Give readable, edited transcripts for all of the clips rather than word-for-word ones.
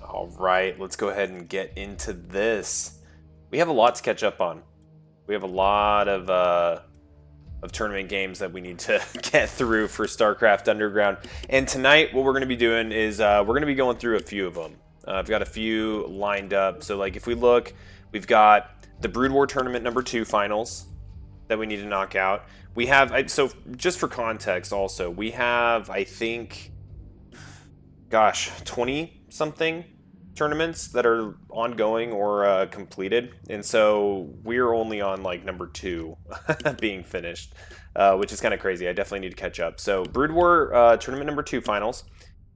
All right, let's go ahead and get into this. We have a lot to catch up on. We have a lot of tournament games that we need to get through for StarCraft Underground. And tonight, what we're going to be doing is we're going to be going through a few of them. I've got a few lined up. So, like, if we look, we've got the Brood War Tournament number 2 finals that we need to knock out. We have, so just for context, also, we have, I think, gosh, 20 something tournaments that are ongoing or completed, and so we're only on like number 2 being finished, which is kind of crazy. I definitely need to catch up. So Brood War tournament number 2 finals,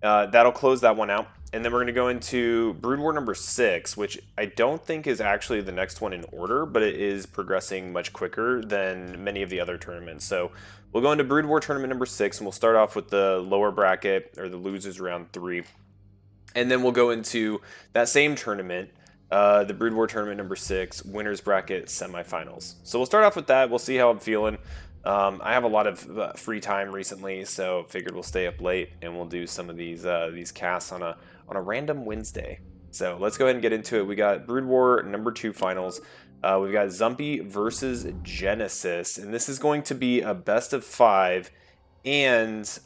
that'll close that one out, and then we're going to go into Brood War number 6, which I don't think is actually the next one in order, but it is progressing much quicker than many of the other tournaments. So we'll go into Brood War tournament number 6, and we'll start off with the lower bracket, or the losers round 3. And then we'll go into that same tournament, the Brood War tournament number 6, winners bracket semifinals. So we'll start off with that. We'll see how I'm feeling. I have a lot of free time recently, so figured we'll stay up late and we'll do some of these casts on a random Wednesday. So let's go ahead and get into it. We got Brood War number 2 finals. We've got Zumpy versus Genesis, and this is going to be a best of 5, and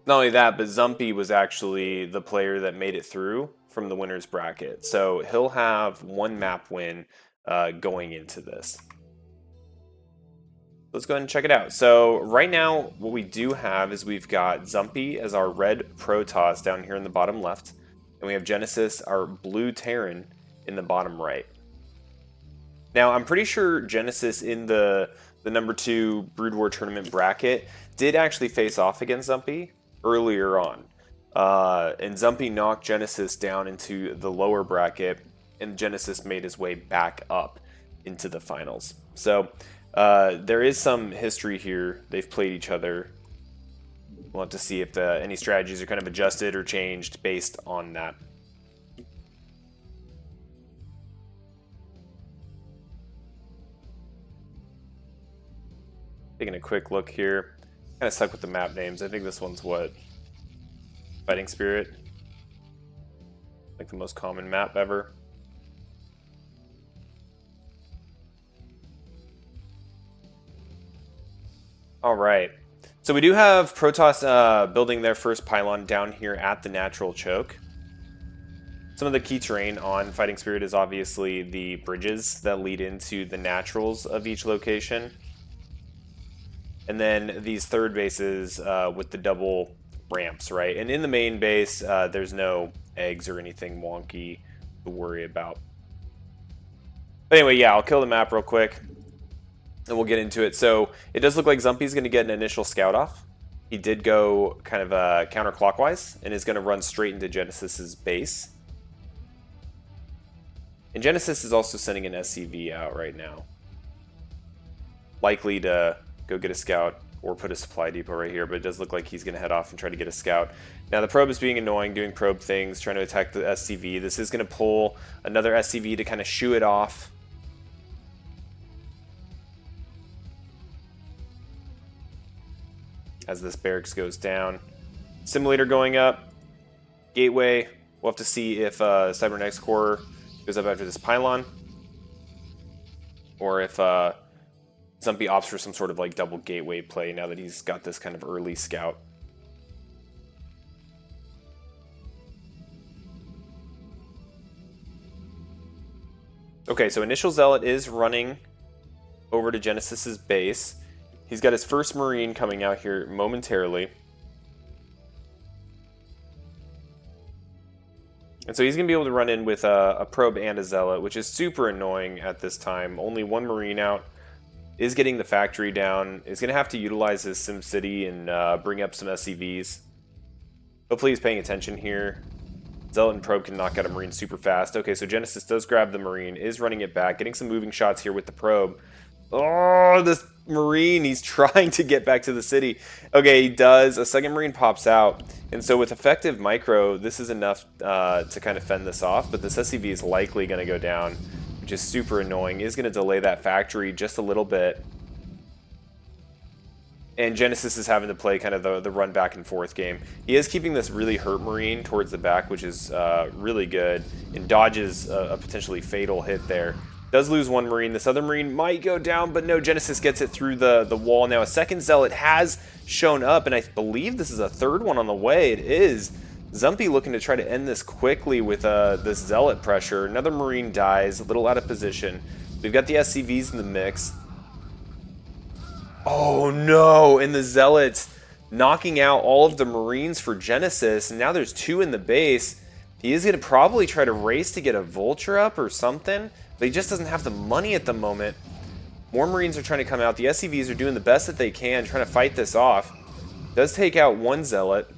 not only that, but Zumpy was actually the player that made it through from the winner's bracket. So he'll have 1 map win going into this. Let's go ahead and check it out. So right now, what we do have is we've got Zumpy as our red Protoss down here in the bottom left. And we have Genesis, our blue Terran, in the bottom right. Now, I'm pretty sure Genesis in the number 2 Brood War tournament bracket did actually face off against Zumpy earlier on, and Zumpy knocked Genesis down into the lower bracket, and Genesis made his way back up into the finals. So there is some history here. They've played each other. We'll have to see if any strategies are kind of adjusted or changed based on that. Taking a quick look here. Kind of stuck with the map names. I think this one's what? Fighting Spirit. Like the most common map ever. Alright. So we do have Protoss building their first pylon down here at the natural choke. Some of the key terrain on Fighting Spirit is obviously the bridges that lead into the naturals of each location. And then these third bases with the double ramps, right? And in the main base, there's no eggs or anything wonky to worry about. But anyway, yeah, I'll kill the map real quick, and we'll get into it. So it does look like Zumpy's going to get an initial scout off. He did go kind of counterclockwise, and is going to run straight into Genesis's base. And Genesis is also sending an SCV out right now. Likely to go get a scout or put a supply depot right here, but it does look like he's going to head off and try to get a scout. Now the probe is being annoying, doing probe things, trying to attack the SCV. This is going to pull another SCV to kind of shoo it off. As this barracks goes down. Simulator going up. Gateway. We'll have to see if Cybernetics Core goes up after this pylon, or if Zumpy opts for some sort of like double gateway play now that he's got this kind of early scout. Okay, so initial Zealot is running over to Genesis's base. He's got his first Marine coming out here momentarily. And so he's going to be able to run in with a probe and a Zealot, which is super annoying at this time. Only 1 Marine out. Is getting the factory down. Is going to have to utilize his SimCity and bring up some SCVs. Hopefully he's paying attention here. Zealot and Probe can knock out a Marine super fast. Okay, so Genesis does grab the Marine, is running it back, getting some moving shots here with the Probe. Oh, this Marine, he's trying to get back to the city. Okay, he does. A second Marine pops out. And so with effective micro, this is enough to kind of fend this off, but this SCV is likely going to go down, which is super annoying. Is going to delay that factory just a little bit. And Genesis is having to play kind of the run back and forth game. He is keeping this really hurt Marine towards the back, which is really good, and dodges a potentially fatal hit there. Does lose one Marine. This other Marine might go down, but no, Genesis gets it through the wall. Now a second Zealot has shown up, and I believe this is a third one on the way. It is. Zumpy looking to try to end this quickly with this Zealot pressure. Another Marine dies, a little out of position. We've got the SCVs in the mix. Oh no, and the Zealots knocking out all of the Marines for Genesis, and now there's 2 in the base. He is going to probably try to race to get a Vulture up or something, but he just doesn't have the money at the moment. More Marines are trying to come out. The SCVs are doing the best that they can, trying to fight this off. Does take out one Zealot.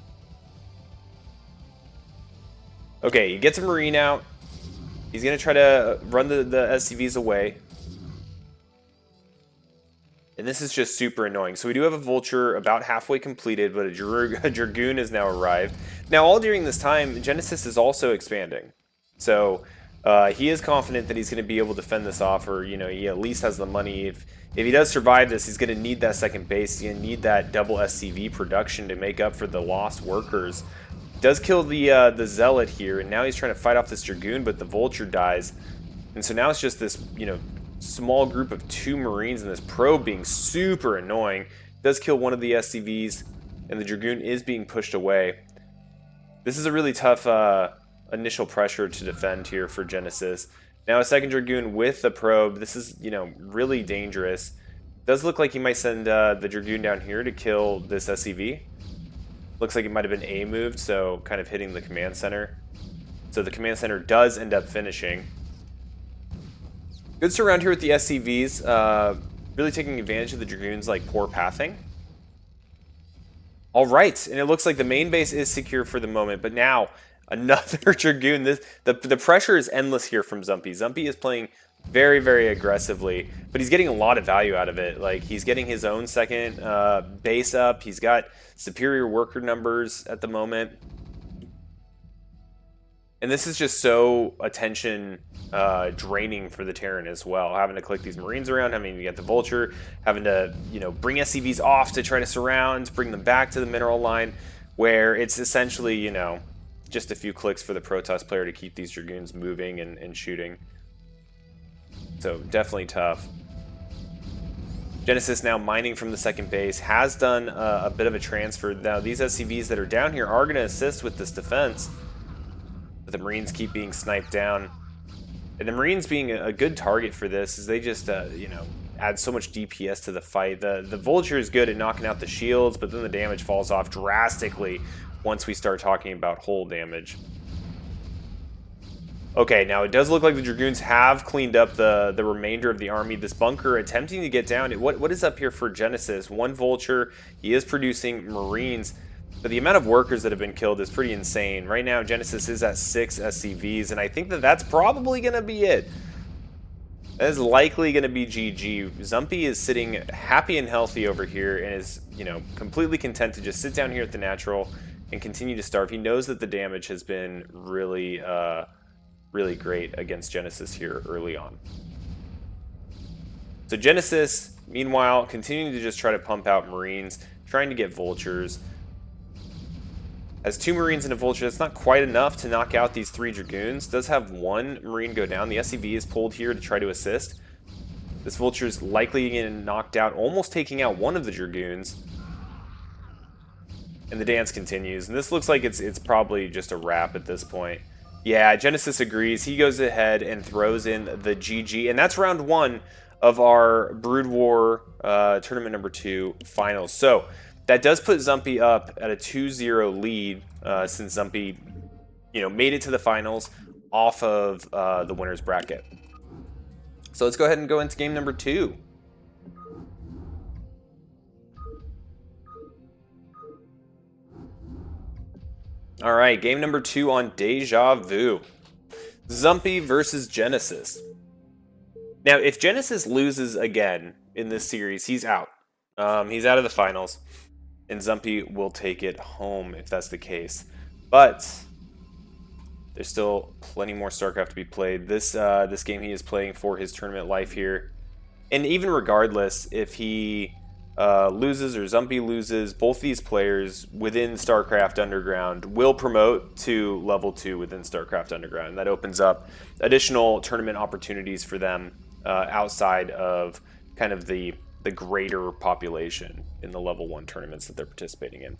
Okay, he gets a Marine out. He's going to try to run the SCVs away. And this is just super annoying. So we do have a Vulture about halfway completed, but a Dragoon has now arrived. Now, all during this time, Genesis is also expanding. So he is confident that he's going to be able to fend this off, or, you know, he at least has the money. If he does survive this, he's going to need that second base. He's going to need that double SCV production to make up for the lost workers. Does kill the Zealot here, and now he's trying to fight off this Dragoon, but the Vulture dies. And so now it's just this, you know, small group of 2 Marines, and this probe being super annoying. Does kill one of the SCVs, and the Dragoon is being pushed away. This is a really tough initial pressure to defend here for Genesis. Now a second Dragoon with the probe. This is, you know, really dangerous. Does look like he might send the Dragoon down here to kill this SCV. Looks like it might have been A moved, so kind of hitting the command center. So the command center does end up finishing. Good surround here with the SCVs, really taking advantage of the Dragoons' like poor pathing. All right, and it looks like the main base is secure for the moment, but now another Dragoon. The pressure is endless here from Zumpy. Zumpy is playing very, very aggressively, but he's getting a lot of value out of it. Like, he's getting his own second base up. He's got superior worker numbers at the moment. And this is just so attention draining for the Terran as well. Having to click these Marines around, having to get the Vulture, having to, you know, bring SCVs off to try to surround, bring them back to the mineral line, where it's essentially, you know, just a few clicks for the Protoss player to keep these Dragoons moving and shooting. So definitely tough. Genesis now mining from the second base, has done a bit of a transfer. Now these SCVs that are down here are going to assist with this defense. But the Marines keep being sniped down. And the Marines being a good target for this is they just, you know, add so much DPS to the fight. The Vulture is good at knocking out the shields, but then the damage falls off drastically once we start talking about hull damage. Okay, now it does look like the Dragoons have cleaned up the remainder of the army. This bunker attempting to get down. What is up here for Genesis? One Vulture. He is producing Marines. But the amount of workers that have been killed is pretty insane. Right now, Genesis is at 6 SCVs, and I think that that's probably going to be it. That is likely going to be GG. Zumpy is sitting happy and healthy over here and is, you know, completely content to just sit down here at the natural and continue to starve. He knows that the damage has been really, really great against Genesis here early on. So Genesis, meanwhile, continuing to just try to pump out Marines, trying to get Vultures. Has 2 Marines and a Vulture. That's not quite enough to knock out these 3 Dragoons. Does have 1 Marine go down. The SCV is pulled here to try to assist. This Vulture's likely getting knocked out, almost taking out one of the Dragoons. And the dance continues. And this looks like it's probably just a wrap at this point. Yeah, Genesis agrees. He goes ahead and throws in the GG. And that's round 1 of our Brood War Tournament number 2 finals. So that does put Zumpy up at a 2-0 lead since Zumpy, you know, made it to the finals off of the winner's bracket. So let's go ahead and go into game number 2. All right, game number 2 on Deja Vu. Zumpy versus Genesis. Now, if Genesis loses again in this series, he's out. He's out of the finals. And Zumpy will take it home if that's the case. But there's still plenty more StarCraft to be played. This game he is playing for his tournament life here. And even regardless, if he loses or Zumpy loses, both these players within StarCraft Underground will promote to level 2 within StarCraft Underground. And that opens up additional tournament opportunities for them outside of kind of the greater population in the level 1 tournaments that they're participating in.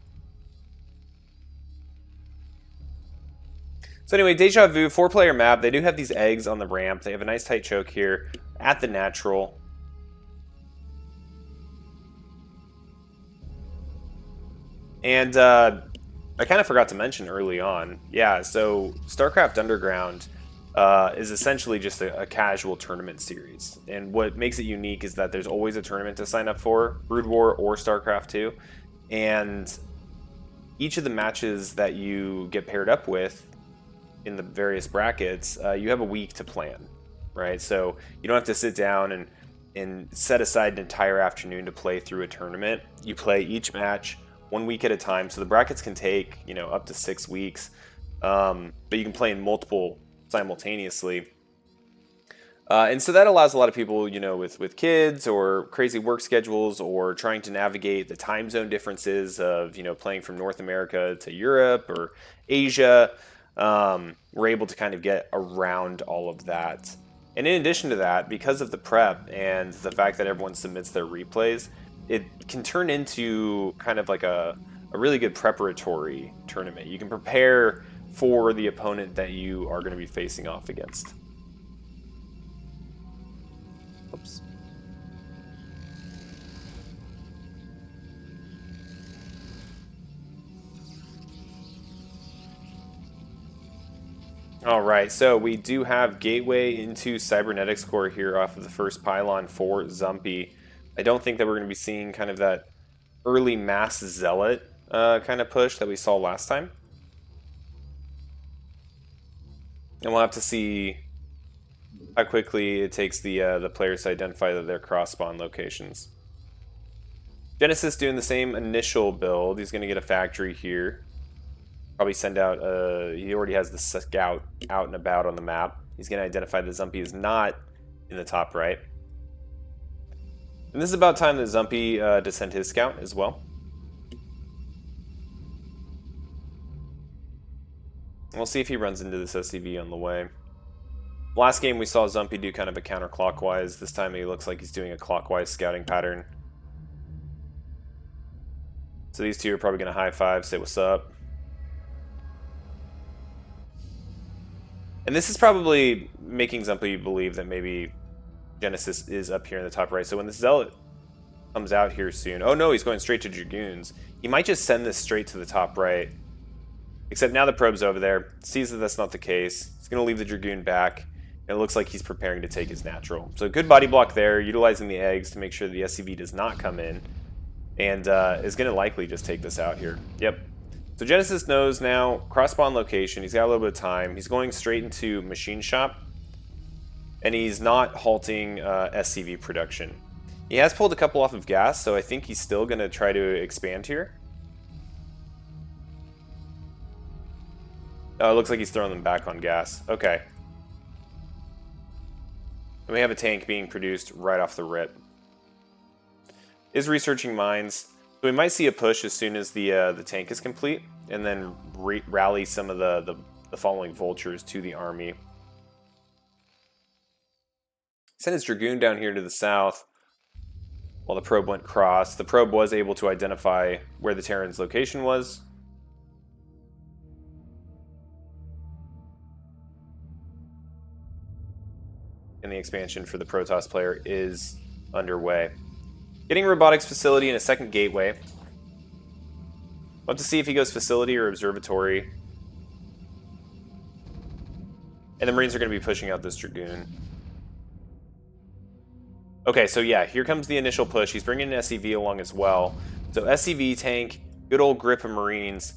So anyway, Deja Vu, 4-player map. They do have these eggs on the ramp. They have a nice tight choke here at the natural. And I kind of forgot to mention early on, yeah, so StarCraft Underground is essentially just a casual tournament series. And what makes it unique is that there's always a tournament to sign up for, Brood War or StarCraft 2. And each of the matches that you get paired up with in the various brackets, you have a week to plan, right? So you don't have to sit down and set aside an entire afternoon to play through a tournament. You play each match 1 week at a time, so the brackets can take, you know, up to 6 weeks, but you can play in multiple simultaneously. And so that allows a lot of people, you know, with kids or crazy work schedules or trying to navigate the time zone differences of, you know, playing from North America to Europe or Asia. We're able to kind of get around all of that. And in addition to that, because of the prep and the fact that everyone submits their replays, it can turn into kind of like a really good preparatory tournament. You can prepare for the opponent that you are going to be facing off against. Oops. All right, so we do have Gateway into Cybernetics Core here off of the first pylon for Zumpy. I don't think that we're going to be seeing kind of that early Mass Zealot kind of push that we saw last time. And we'll have to see how quickly it takes the players to identify their cross-spawn locations. Genesis doing the same initial build. He's going to get a factory here. Probably send out, he already has the scout out and about on the map. He's going to identify that Zumpy is not in the top right. And this is about time that Zumpy to send his scout as well. We'll see if he runs into this SCV on the way. Last game we saw Zumpy do kind of a counterclockwise. This time he looks like he's doing a clockwise scouting pattern. So these two are probably going to high five, say what's up. And this is probably making Zumpy believe that maybe Genesis is up here in the top right. So when the Zealot comes out here soon... Oh no, he's going straight to Dragoons. He might just send this straight to the top right. Except now the probe's over there. Sees that that's not the case. He's going to leave the Dragoon back. And it looks like he's preparing to take his natural. So good body block there, utilizing the eggs to make sure the SCV does not come in. And is going to likely just take this out here. Yep. So Genesis knows now, cross-spawn location, he's got a little bit of time. He's going straight into Machine Shop. And he's not halting SCV production. He has pulled a couple off of gas, so I think he's still going to try to expand here. Oh, it looks like he's throwing them back on gas. Okay. And we have a tank being produced right off the rip. Is researching mines. So we might see a push as soon as the tank is complete, and then rally some of the following vultures to the army. Send his Dragoon down here to the south while the probe went cross. The probe was able to identify where the Terran's location was. And the expansion for the Protoss player is underway. Getting robotics facility and a second gateway. We'll have to see if he goes facility or observatory. And the Marines are going to be pushing out this Dragoon. Okay, so yeah, here comes the initial push. He's bringing an SCV along as well. So SCV tank, good old grip of Marines.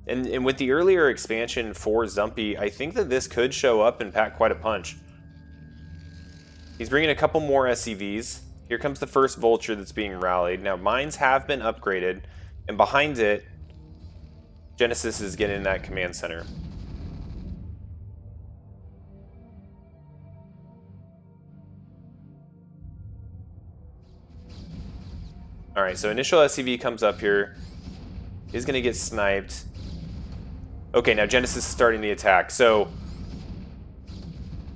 And with the earlier expansion for Zumpy, I think that this could show up and pack quite a punch. He's bringing a couple more SCVs. Here comes the first vulture that's being rallied. Now, mines have been upgraded, and behind it, Genesis is getting that command center. Alright, so initial SCV comes up here. Is going to get sniped. Okay, now Genesis is starting the attack. So,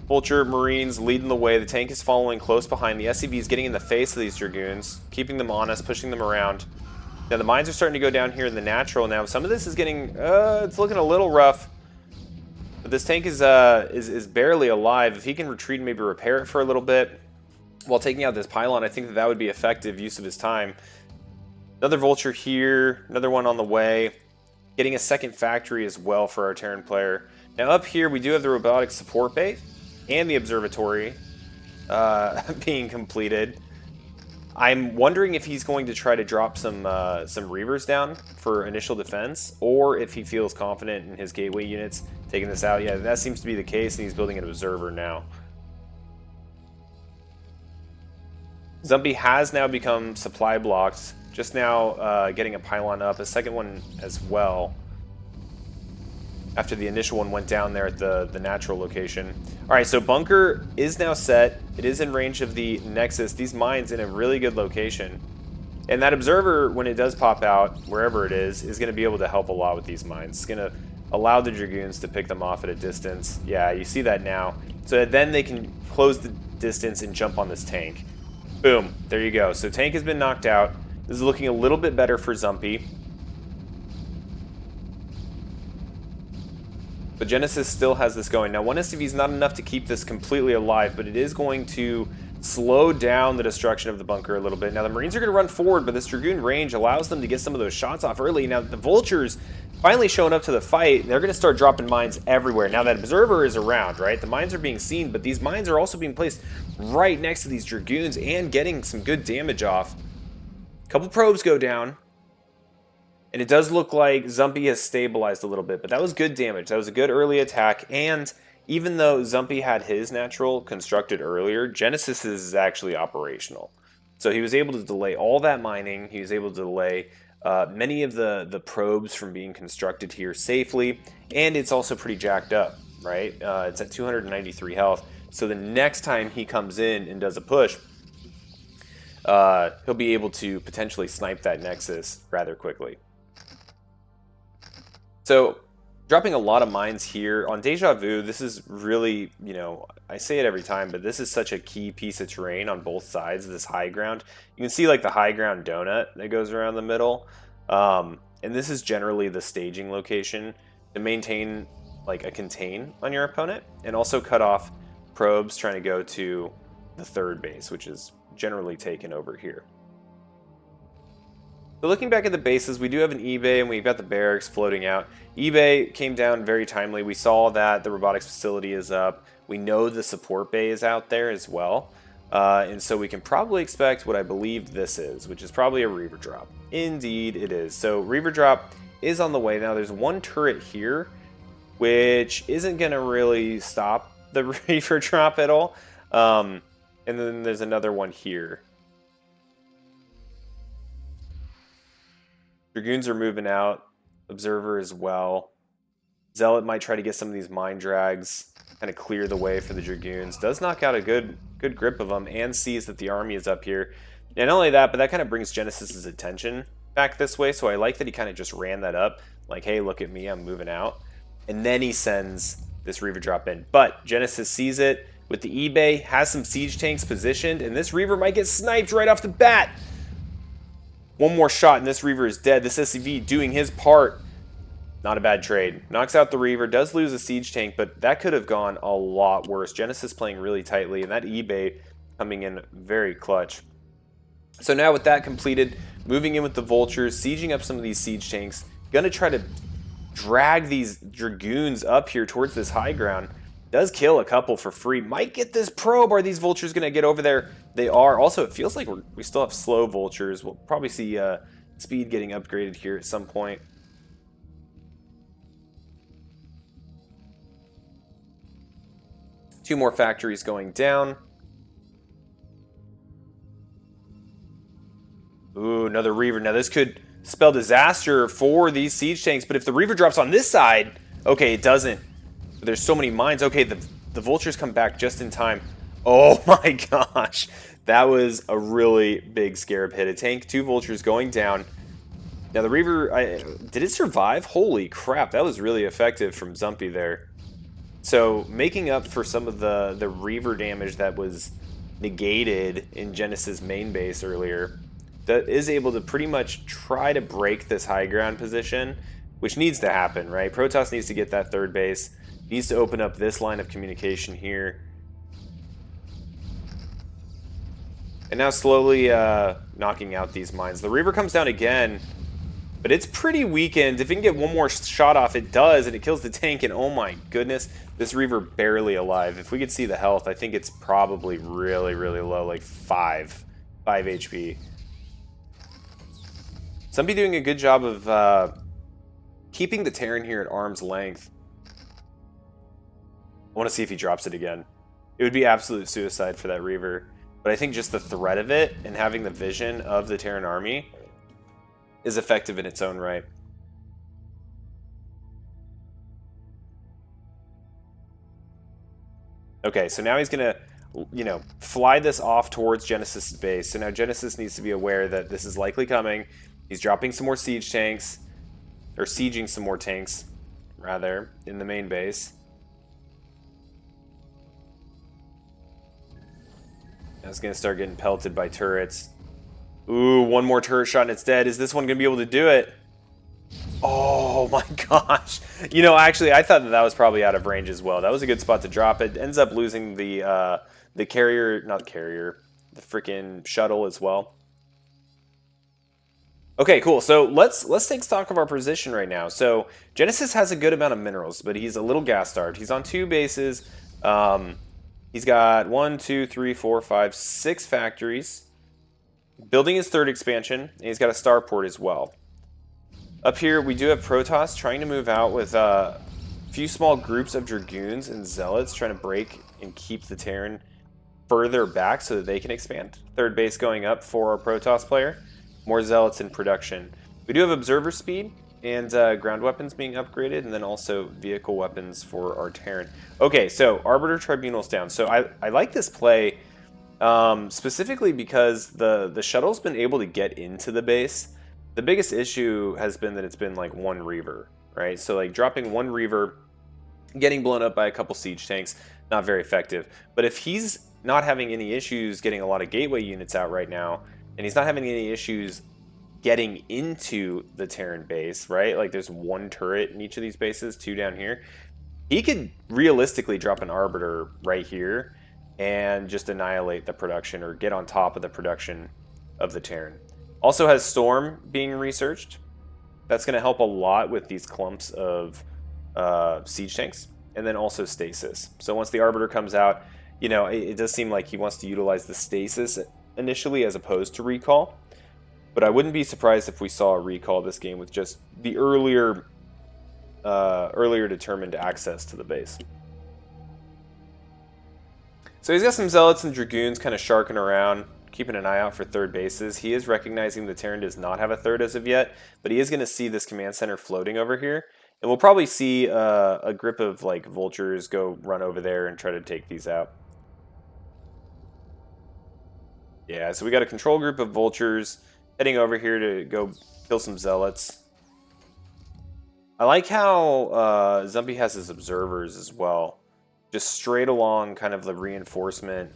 Vulture, Marines leading the way. The tank is following close behind. The SCV is getting in the face of these Dragoons, keeping them honest, pushing them around. Now the mines are starting to go down here in the natural. Now some of this is getting, it's looking a little rough. But this tank is barely alive. If he can retreat and maybe repair it for a little bit while taking out this pylon, I think that would be effective use of his time. Another Vulture here, another one on the way. Getting a second factory as well for our Terran player. Now up here we do have the robotics support base and the observatory being completed. I'm wondering if he's going to try to drop some Reavers down for initial defense, or if he feels confident in his gateway units taking this out. Yeah, that seems to be the case, and he's building an observer now. Zumpy has now become supply blocked, just now getting a pylon up, a second one as well, after the initial one went down there at the natural location. Alright, so bunker is now set. It is in range of the Nexus. These mines in a really good location. And that observer, when it does pop out, wherever it is going to be able to help a lot with these mines. It's going to allow the Dragoons to pick them off at a distance. Yeah, you see that now. So that then they can close the distance and jump on this tank. Boom, there you go. So tank has been knocked out. This is looking a little bit better for Zumpy. But Genesis still has this going. Now, one SCV is not enough to keep this completely alive, but it is going to slow down the destruction of the bunker a little bit. Now, the Marines are going to run forward, but this Dragoon range allows them to get some of those shots off early. Now, the Vultures finally showing up to the fight. They're going to start dropping mines everywhere. Now, that Observer is around, right? The mines are being seen, but these mines are also being placed right next to these Dragoons and getting some good damage off. A couple probes go down. And it does look like Zumpy has stabilized a little bit, but that was good damage. That was a good early attack, and even though Zumpy had his natural constructed earlier, Genesis is actually operational. So he was able to delay all that mining. He was able to delay many of the probes from being constructed here safely, and it's also pretty jacked up, right? It's at 293 health. So the next time he comes in and does a push, he'll be able to potentially snipe that Nexus rather quickly. So, dropping a lot of mines here. On Deja Vu, this is really, you know, I say it every time, but this is such a key piece of terrain on both sides of this high ground. You can see, like, the high ground donut that goes around the middle. And this is generally the staging location to maintain, like, a contain on your opponent. And also cut off probes trying to go to the third base, which is generally taken over here. So looking back at the bases, we do have an eBay and we've got the barracks floating out. eBay came down very timely. We saw that the robotics facility is up. We know the support bay is out there as well. And so we can probably expect what I believe this is, which is probably a Reaver drop. Indeed it is. So Reaver drop is on the way. Now there's one turret here, which isn't going to really stop the Reaver drop at all. And then there's another one here. Dragoons are moving out. Observer as well. Zealot might try to get some of these mine drags, kind of clear the way for the Dragoons. Does knock out a good grip of them and sees that the army is up here. And not only that, but that kind of brings Genesis's attention back this way. So I like that he kind of just ran that up. Like, hey, look at me, I'm moving out. And then he sends this Reaver drop in. But Genesis sees it with the eBay, has some siege tanks positioned, and this Reaver might get sniped right off the bat. One more shot and this Reaver is dead. This SCV doing his part. Not a bad trade. Knocks out the Reaver, does lose a siege tank, but that could have gone a lot worse. Genesis playing really tightly, and that eBay coming in very clutch. So now with that completed, moving in with the Vultures, sieging up some of these siege tanks, gonna try to drag these Dragoons up here towards this high ground. Does kill a couple for free. Might get this probe. Are these Vultures gonna get over there? They are. Also, it feels like we still have slow Vultures. We'll probably see speed getting upgraded here at some point. Two more factories going down. Ooh, another Reaver. Now this could spell disaster for these siege tanks, but if the Reaver drops on this side, okay, it doesn't. There's so many mines. Okay, the Vultures come back just in time. Oh my gosh. That was a really big scarab hit. A tank, 2 vultures going down. Now the Reaver, did it survive? Holy crap, that was really effective from Zumpy there. So making up for some of the Reaver damage that was negated in Genesis main base earlier, that is able to pretty much try to break this high ground position, which needs to happen, right? Protoss needs to get that third base, needs to open up this line of communication here. And now slowly knocking out these mines. The Reaver comes down again, but it's pretty weakened. If it can get one more shot off, it does, and it kills the tank, and oh my goodness, this Reaver barely alive. If we could see the health, I think it's probably really, really low, like 5 HP. Somebody doing a good job of keeping the Terran here at arm's length. I want to see if he drops it again. It would be absolute suicide for that Reaver. But I think just the threat of it and having the vision of the Terran army is effective in its own right. Okay, so now he's going to, fly this off towards Genesis' base. So now Genesis needs to be aware that this is likely coming. He's dropping some more siege tanks, or sieging some more tanks, rather, in the main base. Now it's going to start getting pelted by turrets. Ooh, one more turret shot and it's dead. Is this one going to be able to do it? Oh my gosh. Actually, I thought that was probably out of range as well. That was a good spot to drop it. Ends up losing the carrier, not carrier, the freaking shuttle as well. Okay, cool. So let's take stock of our position right now. So Genesis has a good amount of minerals, but he's a little gas-starved. He's on 2 bases. He's got 1, 2, 3, 4, 5, 6 factories. Building his 3rd expansion, and he's got a starport as well. Up here, we do have Protoss trying to move out with a few small groups of Dragoons and Zealots trying to break and keep the Terran further back so that they can expand. 3rd base going up for our Protoss player. More Zealots in production. We do have Observer speed and ground weapons being upgraded, and then also vehicle weapons for our Terran. Okay, so Arbiter Tribunal's down. So I like this play specifically because the shuttle's been able to get into the base. The biggest issue has been that it's been like 1 Reaver, right? So like dropping 1 Reaver, getting blown up by a couple siege tanks, not very effective. But if he's not having any issues getting a lot of gateway units out right now, and he's not having any issues getting into the Terran base, right? Like there's 1 turret in each of these bases, 2 down here. He could realistically drop an Arbiter right here and just annihilate the production or get on top of the production of the Terran. Also has Storm being researched. That's going to help a lot with these clumps of siege tanks. And then also Stasis. So once the Arbiter comes out, it does seem like he wants to utilize the Stasis initially as opposed to Recall. But I wouldn't be surprised if we saw a Recall this game with just the earlier determined access to the base. So he's got some Zealots and Dragoons kind of sharking around, keeping an eye out for 3rd bases. He is recognizing the Terran does not have a 3rd as of yet, but he is going to see this command center floating over here. And we'll probably see a grip of like vultures go run over there and try to take these out. Yeah, so we got a control group of vultures heading over here to go kill some Zealots. I like how Zumpy has his observers as well. Just straight along kind of the reinforcement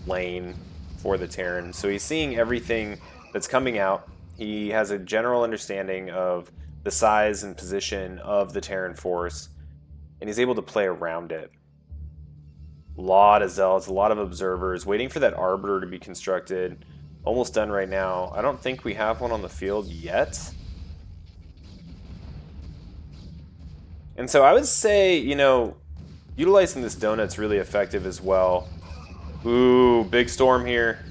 lane for the Terran. So he's seeing everything that's coming out. He has a general understanding of the size and position of the Terran force, and he's able to play around it. A lot of Zealots, a lot of observers, waiting for that Arbiter to be constructed. Almost done right now. I don't think we have one on the field yet. And so I would say, utilizing this donut's really effective as well. Ooh, big storm here.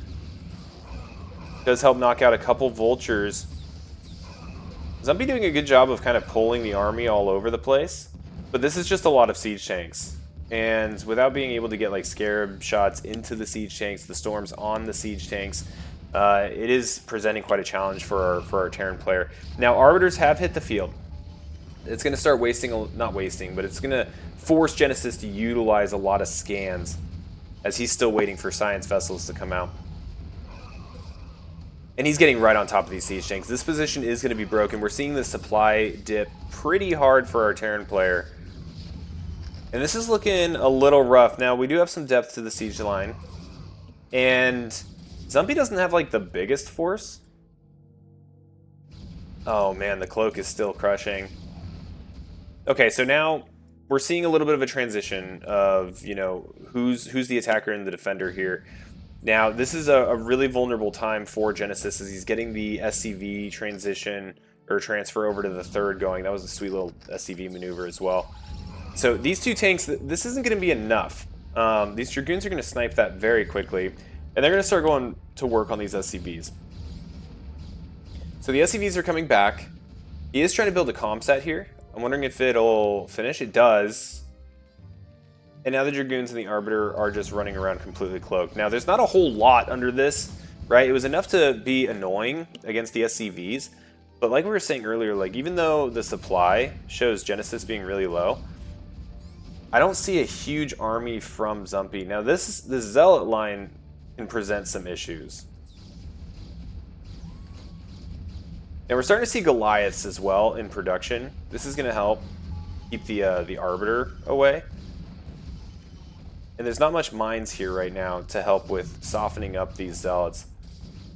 Does help knock out a couple vultures. Zumpy doing a good job of kind of pulling the army all over the place. But this is just a lot of siege tanks. And without being able to get like scarab shots into the siege tanks, the storms on the siege tanks, it is presenting quite a challenge for our Terran player. Now, Arbiters have hit the field. It's going to start not wasting, but it's going to force Genesis to utilize a lot of scans as he's still waiting for science vessels to come out. And he's getting right on top of these siege tanks. This position is going to be broken. We're seeing the supply dip pretty hard for our Terran player. And this is looking a little rough. Now, we do have some depth to the siege line. And Zumpy doesn't have, like, the biggest force. Oh, man, the cloak is still crushing. Okay, so now we're seeing a little bit of a transition of, you know, who's the attacker and the defender here. Now, this is a really vulnerable time for Genesis as he's getting the SCV transition or transfer over to the third going. That was a sweet little SCV maneuver as well. So these two tanks, this isn't going to be enough. These Dragoons are going to snipe that very quickly, and they're going to start going to work on these SCVs. So the SCVs are coming back. He is trying to build a comm set here. I'm wondering if it'll finish. It does. And now the Dragoons and the Arbiter are just running around completely cloaked. Now, there's not a whole lot under this, right? It was enough to be annoying against the SCVs. But like we were saying earlier, like even though the supply shows Genesis being really low, I don't see a huge army from Zumpy. Now, this Zealot line can present some issues. Now, we're starting to see Goliaths as well in production. This is going to help keep the Arbiter away. And there's not much mines here right now to help with softening up these Zealots.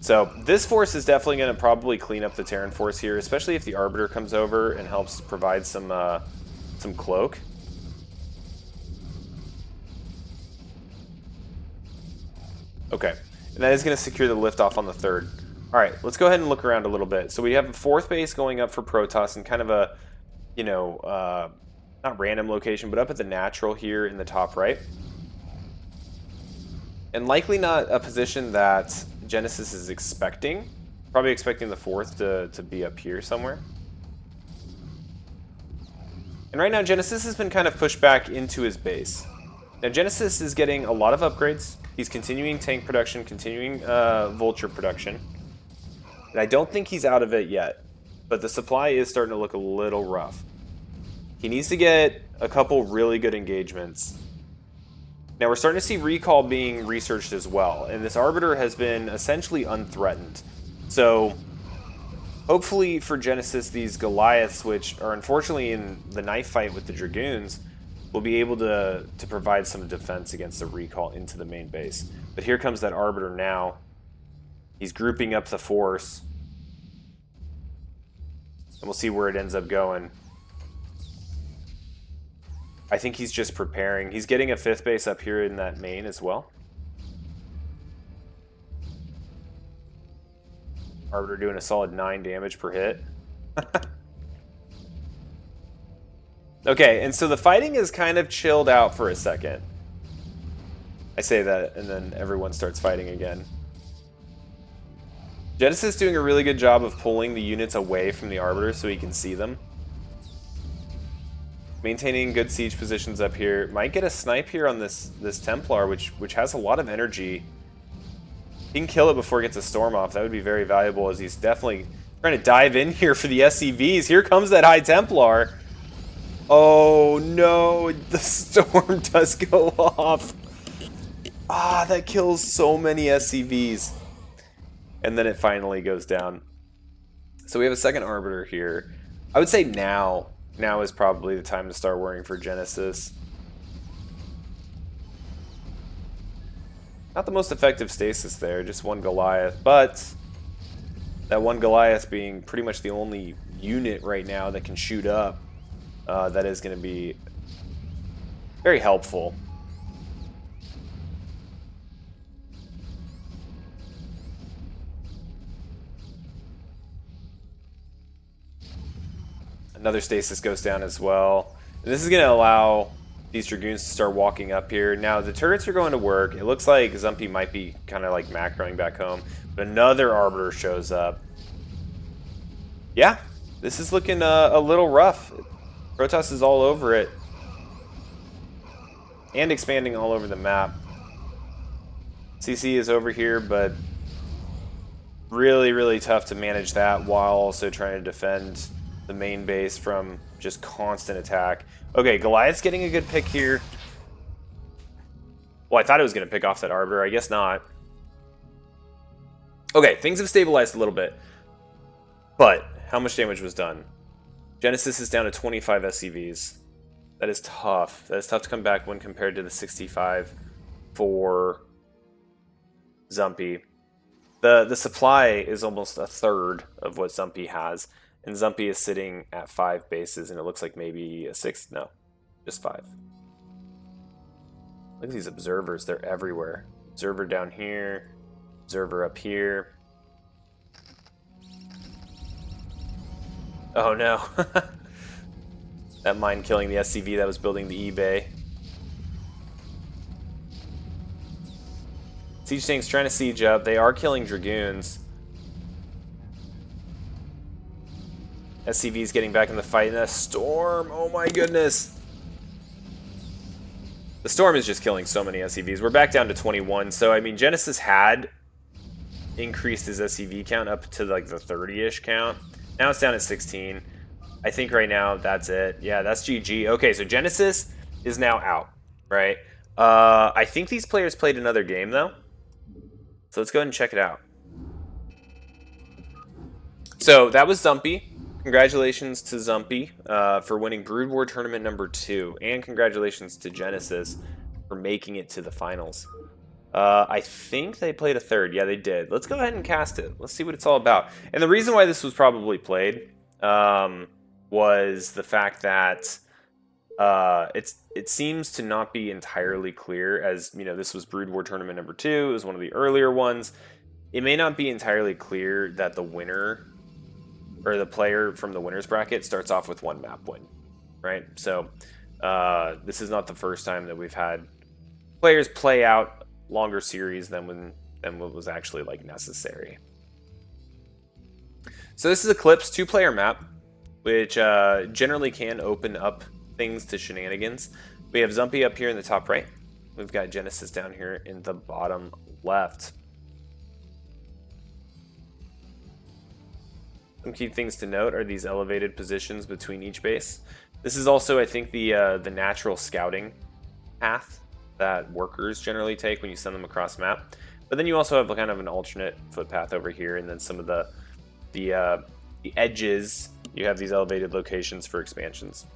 So this force is definitely going to probably clean up the Terran force here, especially if the Arbiter comes over and helps provide some cloak. Okay, and that is going to secure the liftoff on the third. All right, let's go ahead and look around a little bit. So we have a fourth base going up for Protoss in kind of a, you know, not random location, but up at the natural here in the top right. And likely not a position that Genesis is expecting. Probably expecting the fourth to be up here somewhere. And right now, Genesis has been kind of pushed back into his base. Now, Genesis is getting a lot of upgrades. He's continuing tank production, continuing vulture production. And I don't think he's out of it yet. But the supply is starting to look a little rough. He needs to get a couple really good engagements. Now, we're starting to see recall being researched as well, and this Arbiter has been essentially unthreatened. So, hopefully for Genesis, these Goliaths, which are unfortunately in the knife fight with the Dragoons, will be able to provide some defense against the recall into the main base. But here comes that Arbiter now. He's grouping up the force. And we'll see where it ends up going. I think he's just preparing. He's getting a fifth base up here in that main as well. Arbiter doing a solid 9 damage per hit. Okay, and so the fighting is kind of chilled out for a second. I say that, and then everyone starts fighting again. Genesis is doing a really good job of pulling the units away from the Arbiter so he can see them. Maintaining good siege positions up here. Might get a snipe here on this Templar, which has a lot of energy. He can kill it before it gets a storm off. That would be very valuable, as he's definitely trying to dive in here for the SCVs. Here comes that High Templar. Oh no, the storm does go off. Ah, that kills so many SCVs. And then it finally goes down. So we have a second Arbiter here. I would say now is probably the time to start worrying for Genesis. Not the most effective stasis there, just one Goliath, but that one Goliath being pretty much the only unit right now that can shoot up, that is going to be very helpful. Another stasis goes down as well. And this is going to allow these Dragoons to start walking up here. Now, the turrets are going to work. It looks like Zumpy might be kind of like macroing back home. But another Arbiter shows up. Yeah, this is looking a little rough. Protoss is all over it. And expanding all over the map. CC is over here, but really, really tough to manage that while also trying to defend the main base from just constant attack. Okay, Goliath's getting a good pick here. Well, I thought it was going to pick off that Arbiter. I guess not. Okay, things have stabilized a little bit. But how much damage was done? Genesis is down to 25 SCVs. That is tough. That is tough to come back when compared to the 65 for Zumpy. The supply is almost a third of what Zumpy has, and Zumpy is sitting at 5 bases, and it looks like maybe a 6th? No, just 5. Look at these observers. They're everywhere. Observer down here. Observer up here. Oh no. That mine killing the SCV that was building the eBay. Siege tanks trying to siege up. They are killing Dragoons. SCV's getting back in the fight. And a storm. Oh my goodness. The storm is just killing so many SCVs. We're back down to 21. So, I mean, Genesis had increased his SCV count up to like the 30-ish count. Now it's down at 16. I think right now that's it. Yeah, that's GG. Okay, so Genesis is now out, right? I think these players played another game, though. So let's go ahead and check it out. So that was Zumpy. Congratulations to Zumpy for winning Brood War Tournament number 2. And congratulations to Genesis for making it to the finals. I think they played a third. Yeah, they did. Let's go ahead and cast it. Let's see what it's all about. And the reason why this was probably played was the fact that it seems to not be entirely clear, as you know, this was Brood War Tournament number 2. It was one of the earlier ones. It may not be entirely clear that the winner or the player from the winner's bracket starts off with 1 map win, right? So this is not the first time that we've had players play out longer series than what was actually like necessary. So this is Eclipse 2-player map, which generally can open up things to shenanigans. We have Zumpy up here in the top right. We've got Genesis down here in the bottom left. Some key things to note are these elevated positions between each base. This is also, I think, the natural scouting path that workers generally take when you send them across map. But then you also have kind of an alternate footpath over here, and then some of the edges, you have these elevated locations for expansions.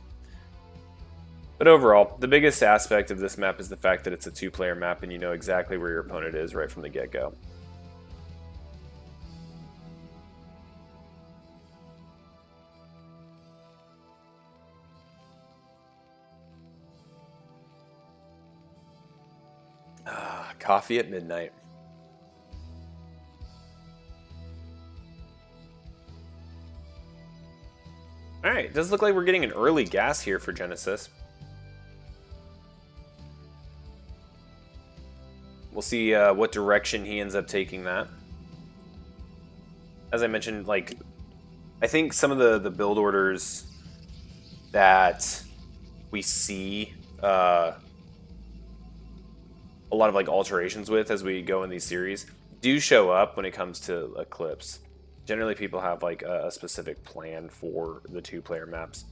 But overall, the biggest aspect of this map is the fact that it's a 2-player map and you know exactly where your opponent is right from the get-go. Coffee at midnight. Alright, it does look like we're getting an early gas here for Genesis. We'll see what direction he ends up taking that. As I mentioned, like, I think some of the build orders that we see a lot of like alterations with as we go in these series do show up when it comes to Eclipse. Generally, people have like a specific plan for the 2-player maps,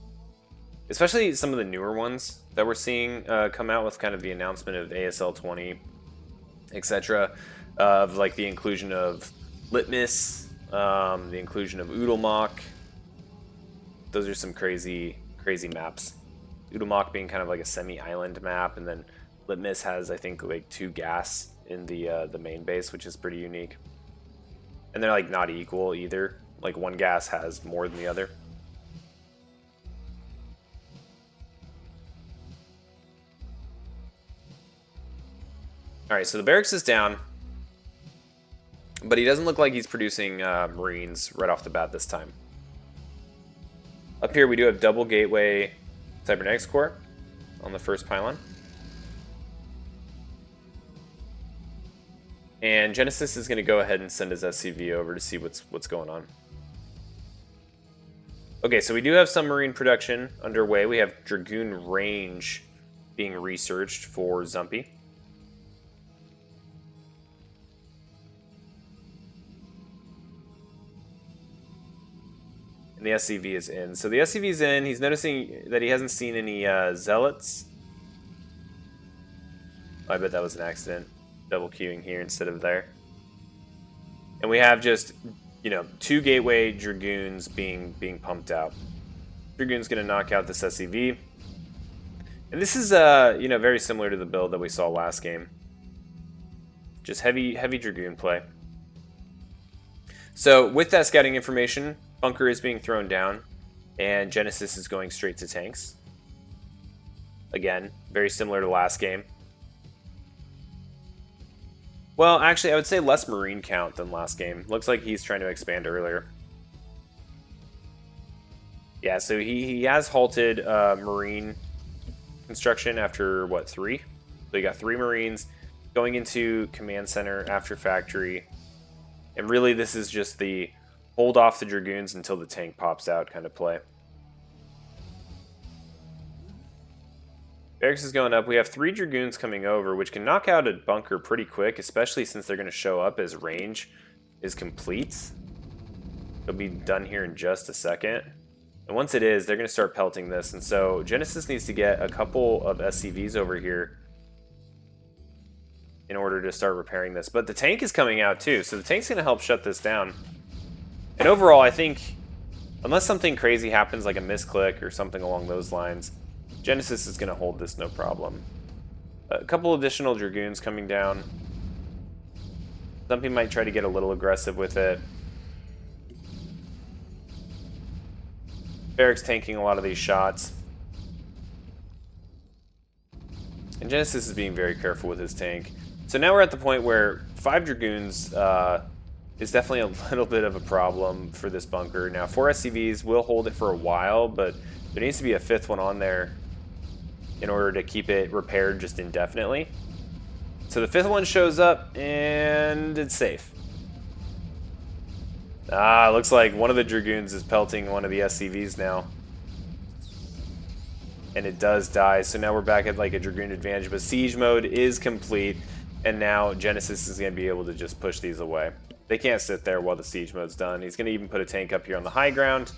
especially some of the newer ones that we're seeing come out with kind of the announcement of ASL 20, etc. Of like the inclusion of Litmus, the inclusion of Oodlemock. Those are some crazy maps. Oodlemock being kind of like a semi-island map, and then Litmus has, I think, like 2 gas in the main base, which is pretty unique. And they're like not equal either. Like one gas has more than the other. Alright, so the barracks is down. But he doesn't look like he's producing Marines right off the bat this time. Up here we do have double gateway cybernetics core on the first pylon. And Genesis is going to go ahead and send his SCV over to see what's going on. Okay, so we do have some Marine production underway. We have Dragoon range being researched for Zumpy. And the SCV is in. So the SCV is in. He's noticing that he hasn't seen any Zealots. Oh, I bet that was an accident. Double queuing here instead of there. And we have just, you know, 2 Gateway Dragoons being pumped out. Dragoon's going to knock out this SCV. And this is, you know, very similar to the build that we saw last game. Just heavy Dragoon play. So with that scouting information, Bunker is being thrown down, and Genesis is going straight to tanks. Again, very similar to last game. Well, actually, I would say less Marine count than last game. Looks like he's trying to expand earlier. Yeah, so he has halted Marine construction after, what, 3? So you got 3 Marines going into Command Center after Factory. And really, this is just the hold off the Dragoons until the tank pops out kind of play. Barracks is going up. We have 3 Dragoons coming over, which can knock out a bunker pretty quick, especially since they're going to show up as range is complete. It'll be done here in just a second. And once it is, they're going to start pelting this. And so Genesis needs to get a couple of SCVs over here in order to start repairing this. But the tank is coming out too, so the tank's going to help shut this down. And overall, I think, unless something crazy happens like a misclick or something along those lines, Genesis is going to hold this no problem. A couple additional Dragoons coming down. Something might try to get a little aggressive with it. Barracks tanking a lot of these shots. And Genesis is being very careful with his tank. So now we're at the point where 5 Dragoons is definitely a little bit of a problem for this bunker. Now 4 SCVs will hold it for a while, but there needs to be a 5th one on there in order to keep it repaired just indefinitely. So the 5th one shows up and it's safe. Looks like one of the Dragoons is pelting one of the SCVs now. And it does die, so now we're back at like a Dragoon advantage, but siege mode is complete, and now Genesis is going to be able to just push these away. They can't sit there while the siege mode's done. He's going to even put a tank up here on the high ground.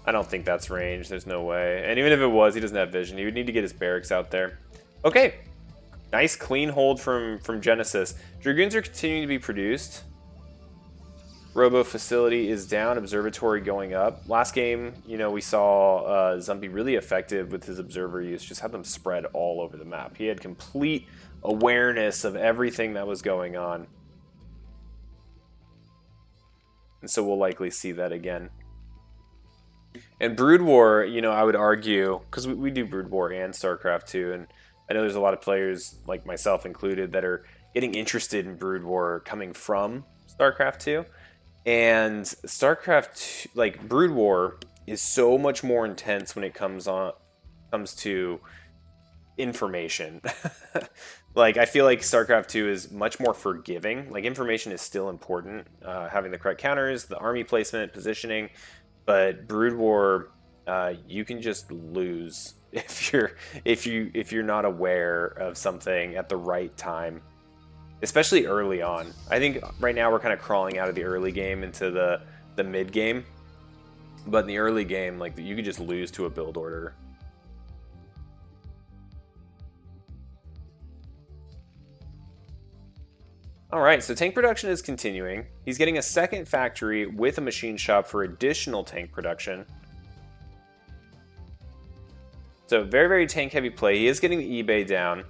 I don't think that's range, there's no way. And even if it was, he doesn't have vision. He would need to get his barracks out there. Okay, nice clean hold from Genesis. Dragoons are continuing to be produced. Robo facility is down, observatory going up. Last game, you know, we saw Zumpy really effective with his observer use, just had them spread all over the map. He had complete awareness of everything that was going on. And so we'll likely see that again. And Brood War, you know, I would argue, because we do Brood War and StarCraft 2, and I know there's a lot of players, like myself included, that are getting interested in Brood War coming from StarCraft 2. And StarCraft, like Brood War, is so much more intense when it comes to information. Like, I feel like StarCraft 2 is much more forgiving. Like, information is still important, having the correct counters, the army placement, positioning. But Brood War, you can just lose if you're not aware of something at the right time. Especially early on. I think right now we're kind of crawling out of the early game into the mid game. But in the early game, like, you could just lose to a build order. Alright, so tank production is continuing. He's getting a second factory with a machine shop for additional tank production. So very, very tank heavy play. He is getting the eBay down.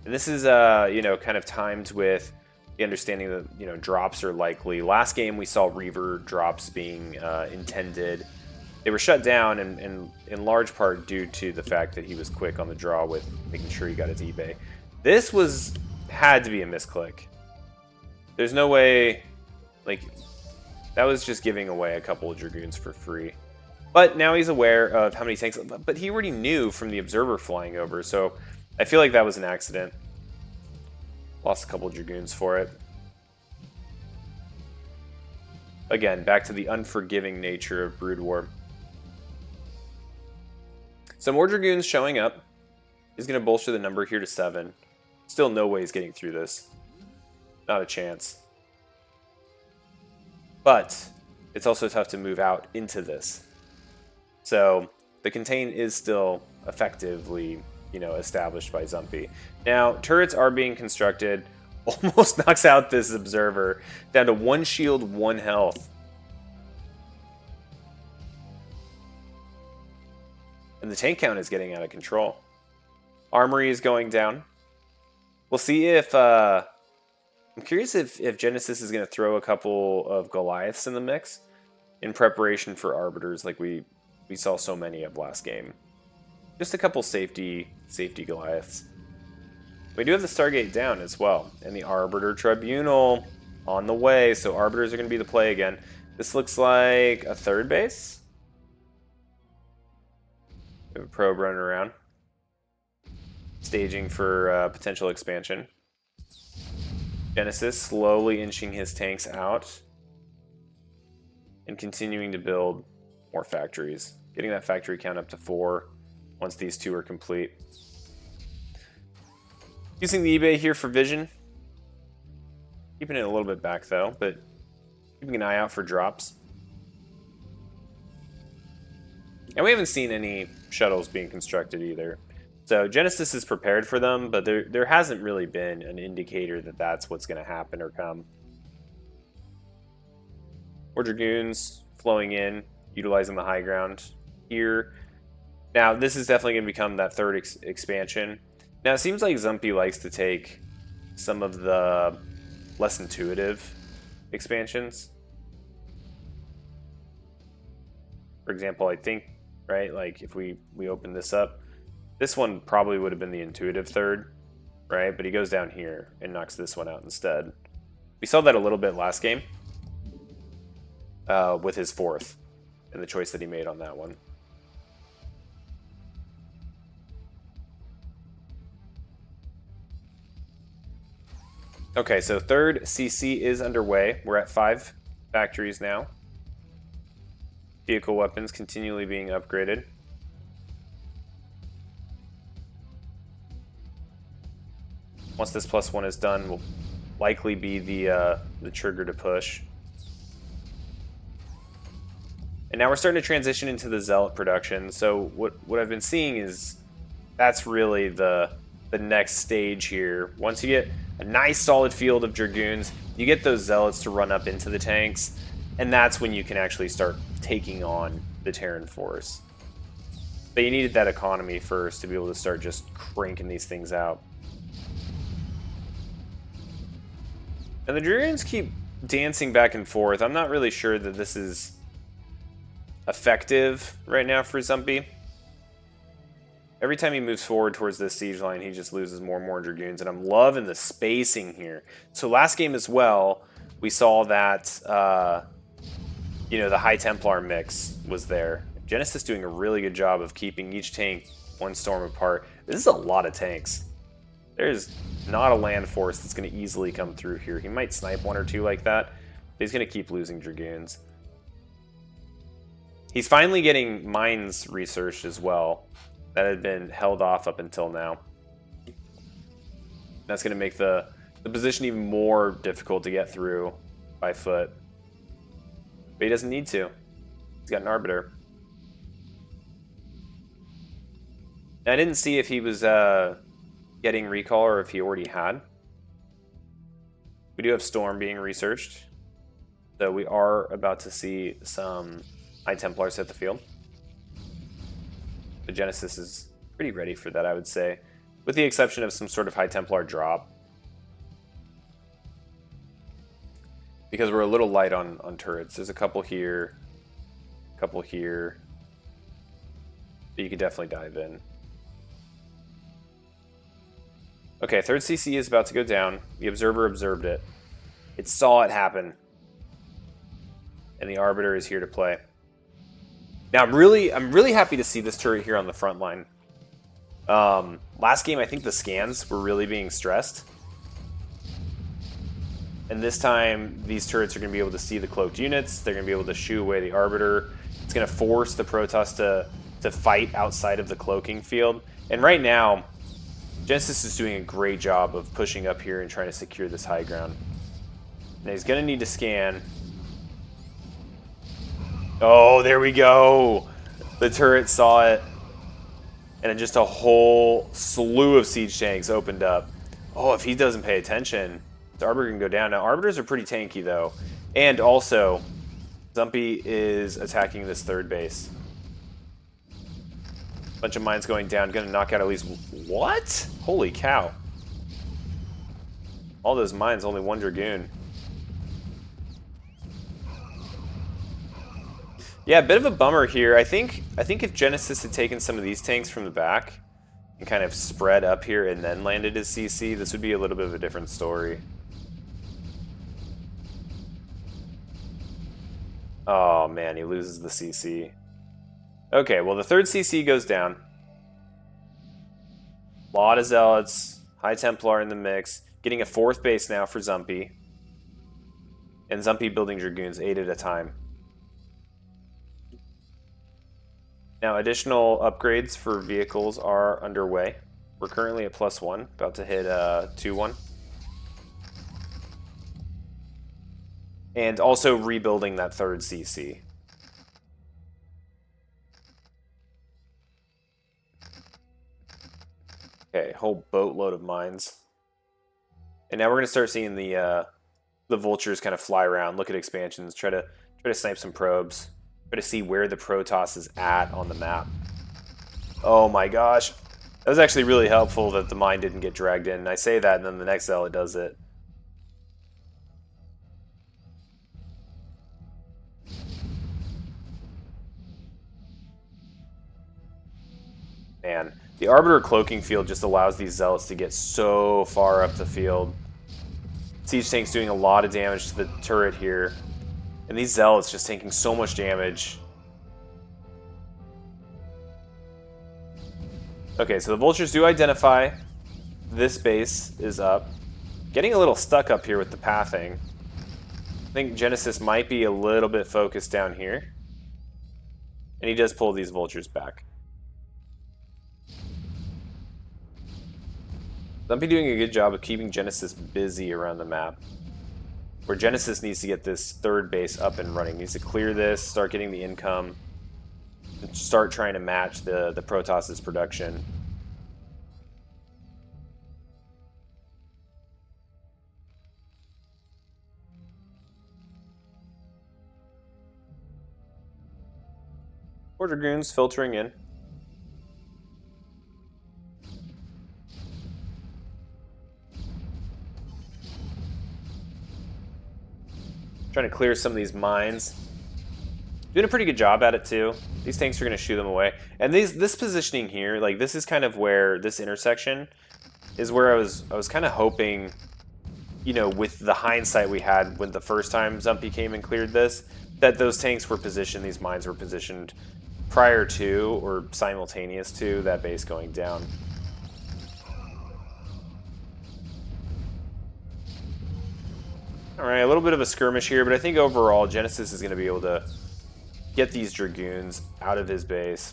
And this is, you know, kind of timed with the understanding that, you know, drops are likely. Last game we saw Reaver drops being intended. They were shut down and in large part due to the fact that he was quick on the draw with making sure he got his eBay. This had to be a misclick. There's no way, like, that was just giving away a couple of Dragoons for free. But now he's aware of how many tanks, but he already knew from the observer flying over, so I feel like that was an accident. Lost a couple of Dragoons for it. Again, back to the unforgiving nature of Brood War. So more Dragoons showing up is going to bolster the number here to 7. Still no way he's getting through this. Not a chance. But it's also tough to move out into this. So the contain is still effectively, you know, established by Zumpy. Now, turrets are being constructed Almost knocks out this observer. Down to 1 shield, 1 health. And the tank count is getting out of control. Armory is going down. We'll see if... I'm curious if Genesis is going to throw a couple of Goliaths in the mix in preparation for Arbiters like we saw so many of last game. Just a couple safety Goliaths. We do have the Stargate down as well. And the Arbiter Tribunal on the way. So Arbiters are going to be the play again. This looks like a 3rd base. We have a probe running around. Staging for potential expansion. Genesis slowly inching his tanks out. And continuing to build more factories. Getting that factory count up to 4 once these 2 are complete. Using the eBay here for vision. Keeping it a little bit back though, but keeping an eye out for drops. And we haven't seen any shuttles being constructed either. So Genesis is prepared for them, but there hasn't really been an indicator that that's what's going to happen or come. More Dragoons flowing in, utilizing the high ground here. Now, this is definitely going to become that 3rd expansion. Now, it seems like Zumpy likes to take some of the less intuitive expansions. For example, I think, right, like if we open this up, this one probably would have been the intuitive 3rd, right? But he goes down here and knocks this one out instead. We saw that a little bit last game with his 4th and the choice that he made on that one. Okay, so 3rd CC is underway. We're at 5 factories now. Vehicle weapons continually being upgraded. Once this +1 is done, will likely be the trigger to push. And now we're starting to transition into the Zealot production. So what I've been seeing is that's really the next stage here. Once you get a nice solid field of Dragoons, you get those Zealots to run up into the tanks, and that's when you can actually start taking on the Terran force. But you needed that economy first to be able to start just cranking these things out. And the Dragoons keep dancing back and forth. I'm not really sure that this is effective right now for Zumpy. Every time he moves forward towards this siege line, he just loses more and more Dragoons, and I'm loving the spacing here. So last game as well, we saw that, you know, the High Templar mix was there. Genesis doing a really good job of keeping each tank 1 storm apart. This is a lot of tanks. There's not a land force that's going to easily come through here. He might snipe 1 or 2 like that, but he's going to keep losing Dragoons. He's finally getting mines researched as well. That had been held off up until now. That's going to make the position even more difficult to get through by foot. But he doesn't need to. He's got an Arbiter. Now, I didn't see if he was getting recall or if he already had. We do have Storm being researched. So we are about to see some High Templars hit the field. The Genesis is pretty ready for that, I would say, with the exception of some sort of High Templar drop. Because we're a little light on turrets. There's a couple here, a couple here, but you could definitely dive in. Okay, 3rd CC is about to go down. The Observer observed it. It saw it happen. And the Arbiter is here to play. Now, I'm really happy to see this turret here on the front line. Last game, I think the scans were really being stressed. And this time, these turrets are going to be able to see the cloaked units. They're going to be able to shoo away the Arbiter. It's going to force the Protoss to fight outside of the cloaking field. And right now, Genesis is doing a great job of pushing up here and trying to secure this high ground. Now, he's going to need to scan. Oh, there we go. The turret saw it. And then just a whole slew of siege tanks opened up. Oh, if he doesn't pay attention, The Arbiter can go down. Now, Arbiters are pretty tanky, though. And also, Zumpy is attacking this third base. Bunch of mines going down. Gonna knock out at least... What? Holy cow. All those mines, only one Dragoon. Yeah, a bit of a bummer here. I think if Genesis had taken some of these tanks from the back and kind of spread up here and then landed his CC, this would be a little bit of a different story. Oh man, he loses the CC. Okay, well the third CC goes down. A lot of Zealots, High Templar in the mix. Getting a fourth base now for Zumpy. And Zumpy building Dragoons 8 at a time. Now additional upgrades for vehicles are underway. We're currently at +1, about to hit 2-1. And also rebuilding that third CC. Okay, whole boatload of mines. And now we're going to start seeing the vultures kind of fly around, look at expansions, try to snipe some probes, try to see where the Protoss is at on the map. Oh my gosh. That was actually really helpful that the mine didn't get dragged in. I say that and then the next zealot does it. Man, the Arbiter cloaking field just allows these zealots to get so far up the field. Siege tank's doing a lot of damage to the turret here. And these zealots just taking so much damage. Okay, so the vultures do identify this base is up. Getting a little stuck up here with the pathing. I think Genesis might be a little bit focused down here. And he does pull these vultures back. Zumpy doing a good job of keeping Genesis busy around the map. Where Genesis needs to get this third base up and running. Needs to clear this, start getting the income, and start trying to match the Protoss' production. More Dragoons filtering in. Trying to clear some of these mines. Doing a pretty good job at it too. These tanks are going to shoo them away. And this positioning here, like this is kind of where this intersection is where I was kind of hoping, you know, with the hindsight we had when the first time Zumpy came and cleared this, that those tanks were positioned, these mines were positioned prior to or simultaneous to that base going down. Alright, a little bit of a skirmish here, but I think overall Genesis is going to be able to get these Dragoons out of his base.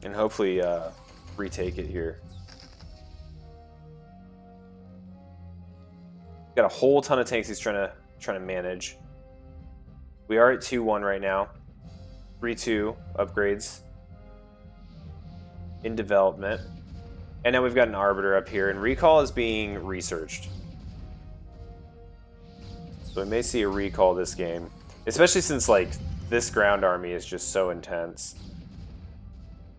And hopefully retake it here. Got a whole ton of tanks he's trying to manage. We are at 2-1 right now. 3-2 upgrades in development. And now we've got an Arbiter up here, and Recall is being researched. So we may see a Recall this game. Especially since, like, this ground army is just so intense.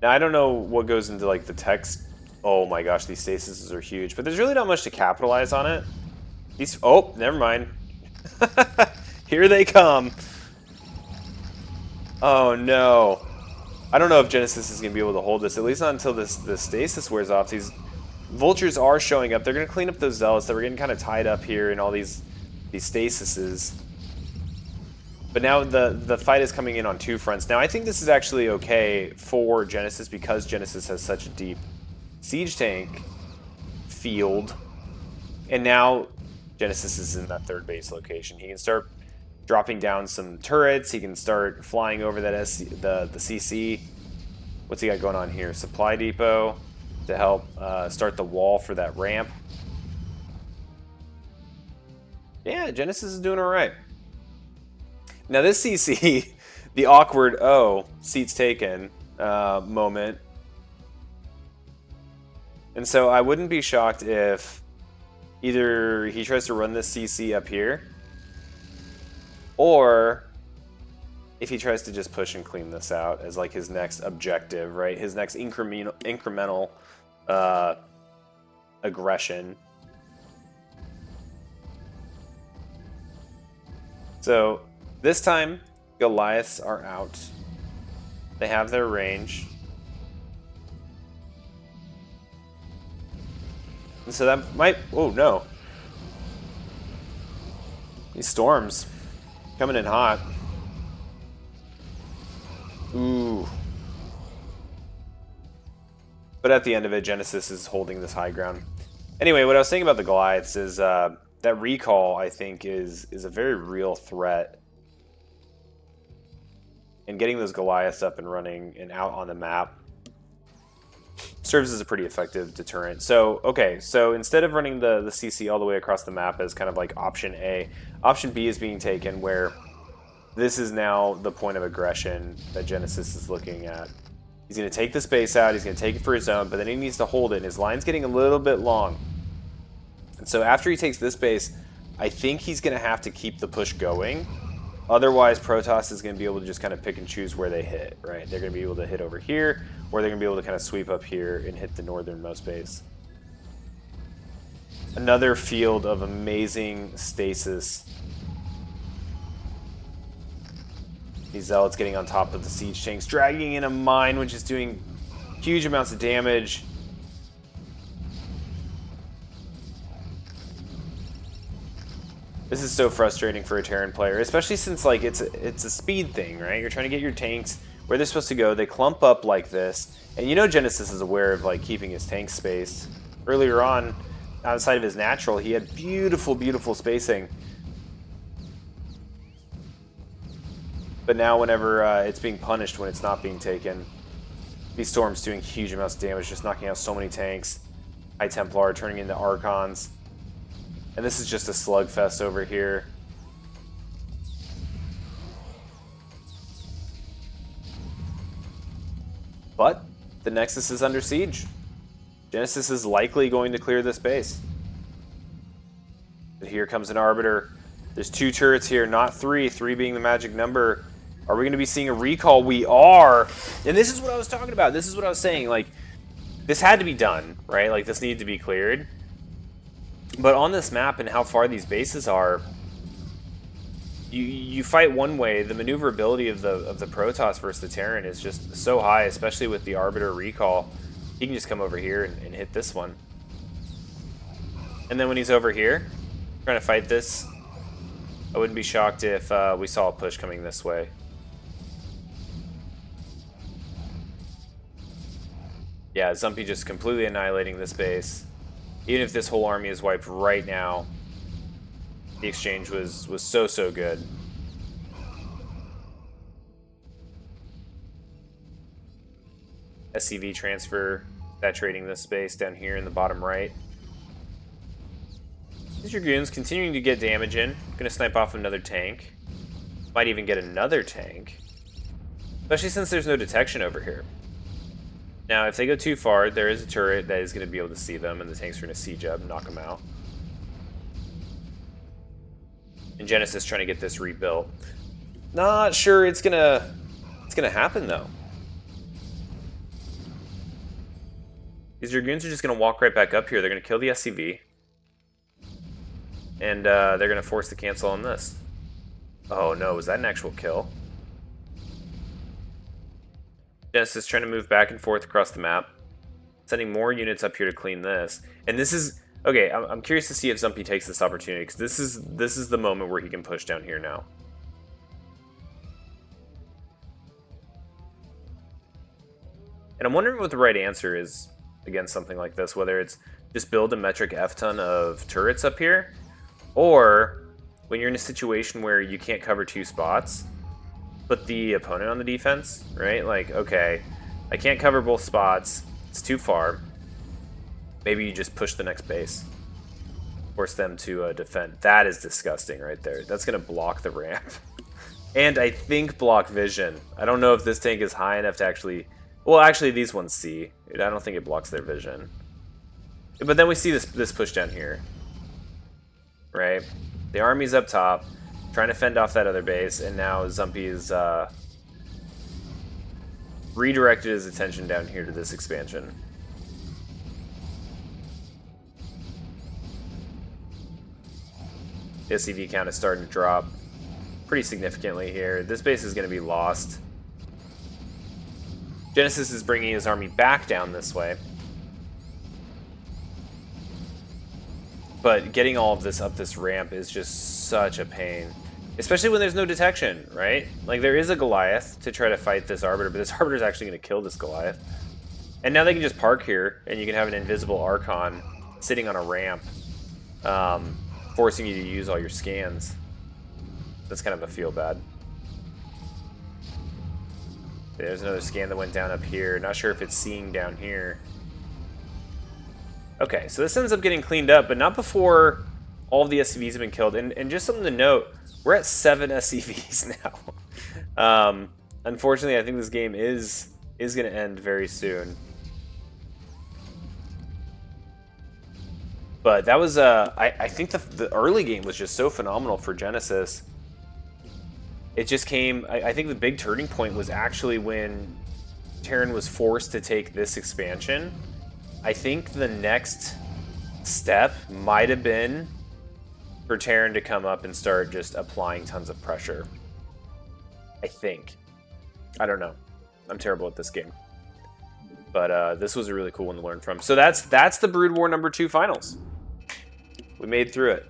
Now, I don't know what goes into, like, the text. Oh my gosh, these stasises are huge. But there's really not much to capitalize on it. These... Oh, never mind. Here they come. Oh, no. I don't know if Genesis is going to be able to hold this, at least not until the stasis wears off. These vultures are showing up. They're going to clean up those zealots that were getting kind of tied up here in all these stasises. But now the fight is coming in on two fronts. Now, I think this is actually okay for Genesis because Genesis has such a deep siege tank field. And now Genesis is in that third base location. He can start dropping down some turrets. He can start flying over that the CC. What's he got going on here? Supply depot to help start the wall for that ramp. Yeah, Genesis is doing all right. Now this CC, the awkward, oh, seats taken moment. And so I wouldn't be shocked if either he tries to run this CC up here, or if he tries to just push and clean this out as like his next objective, right? His next incremental aggression. So this time, Goliaths are out. They have their range. And so that might... Oh, no. These storms coming in hot. Ooh. But at the end of it, Genesis is holding this high ground. Anyway, what I was saying about the Goliaths is that recall, I think, is a very real threat. And getting those Goliaths up and running and out on the map serves as a pretty effective deterrent. So, okay, so instead of running the CC all the way across the map as kind of like option A, option B is being taken where this is now the point of aggression that Genesis is looking at. He's going to take the space out, he's going to take it for his own, but then he needs to hold it, and his line's getting a little bit long. And so after he takes this base, I think he's going to have to keep the push going. Otherwise, Protoss is going to be able to just kind of pick and choose where they hit, right? They're going to be able to hit over here, or they're going to be able to kind of sweep up here and hit the northernmost base. Another field of amazing stasis. These Zealots getting on top of the siege tanks, dragging in a mine, which is doing huge amounts of damage. This is so frustrating for a Terran player, especially since like it's a speed thing, right? You're trying to get your tanks where they're supposed to go. They clump up like this, and you know Genesis is aware of like keeping his tanks spaced. Earlier on, outside of his natural, he had beautiful, beautiful spacing. But now whenever it's being punished when it's not being taken, these storms doing huge amounts of damage, just knocking out so many tanks. High Templar turning into Archons. And this is just a slugfest over here. But the Nexus is under siege. Genesis is likely going to clear this base. But here comes an Arbiter. There's 2 turrets here, not 3. 3 being the magic number. Are we going to be seeing a recall? We are. And this is what I was talking about. This is what I was saying. Like, this had to be done, right? Like, this needed to be cleared. But on this map and how far these bases are, you fight one way. The maneuverability of the Protoss versus the Terran is just so high, especially with the Arbiter recall. He can just come over here and hit this one. And then when he's over here, trying to fight this, I wouldn't be shocked if we saw a push coming this way. Yeah, Zumpy just completely annihilating this base. Even if this whole army is wiped right now, the exchange was so good. SCV transfer, saturating this space down here in the bottom right. These Dragoons continuing to get damage in. Gonna snipe off another tank. Might even get another tank. Especially since there's no detection over here. Now, if they go too far, there is a turret that is going to be able to see them, and the tanks are going to siege up and knock them out. And Genesis trying to get this rebuilt. Not sure it's gonna happen though. These Dragoons are just going to walk right back up here. They're going to kill the SCV. And they're going to force the cancel on this. Oh no, was that an actual kill? Genesis trying to move back and forth across the map. Sending more units up here to clean this. And this is... Okay, I'm curious to see if Zumpy takes this opportunity, because this is the moment where he can push down here now. And I'm wondering what the right answer is against something like this, whether it's just build a metric F-ton of turrets up here, or when you're in a situation where you can't cover 2 spots, put the opponent on the defense, right? Like, okay, I can't cover both spots, it's too far. Maybe you just push the next base. Force them to defend. That is disgusting right there. That's going to block the ramp. And I think block vision. I don't know if this tank is high enough to actually... Well, actually, these ones see. I don't think it blocks their vision. But then we see this push down here, right? The army's up top, trying to fend off that other base, and now Zumpy is redirected his attention down here to this expansion. The SCV count is starting to drop pretty significantly here. This base is going to be lost. Genesis is bringing his army back down this way. But getting all of this up this ramp is just such a pain. Especially when there's no detection, right? Like, there is a Goliath to try to fight this Arbiter, but this Arbiter is actually going to kill this Goliath. And now they can just park here, and you can have an invisible Archon sitting on a ramp, forcing you to use all your scans. That's kind of a feel-bad. There's another scan that went down up here. Not sure if it's seeing down here. Okay, so this ends up getting cleaned up, but not before all of the SCVs have been killed. And just something to note, we're at 7 SCVs now. Unfortunately, I think this game is going to end very soon. But that was, I think the early game was just so phenomenal for Genesis. It just came, I think the big turning point was actually when Terran was forced to take this expansion. I think the next step might have been for Terran to come up and start just applying tons of pressure. I think. I don't know. I'm terrible at this game. But this was a really cool one to learn from. So that's the Brood War #2 finals. We made through it.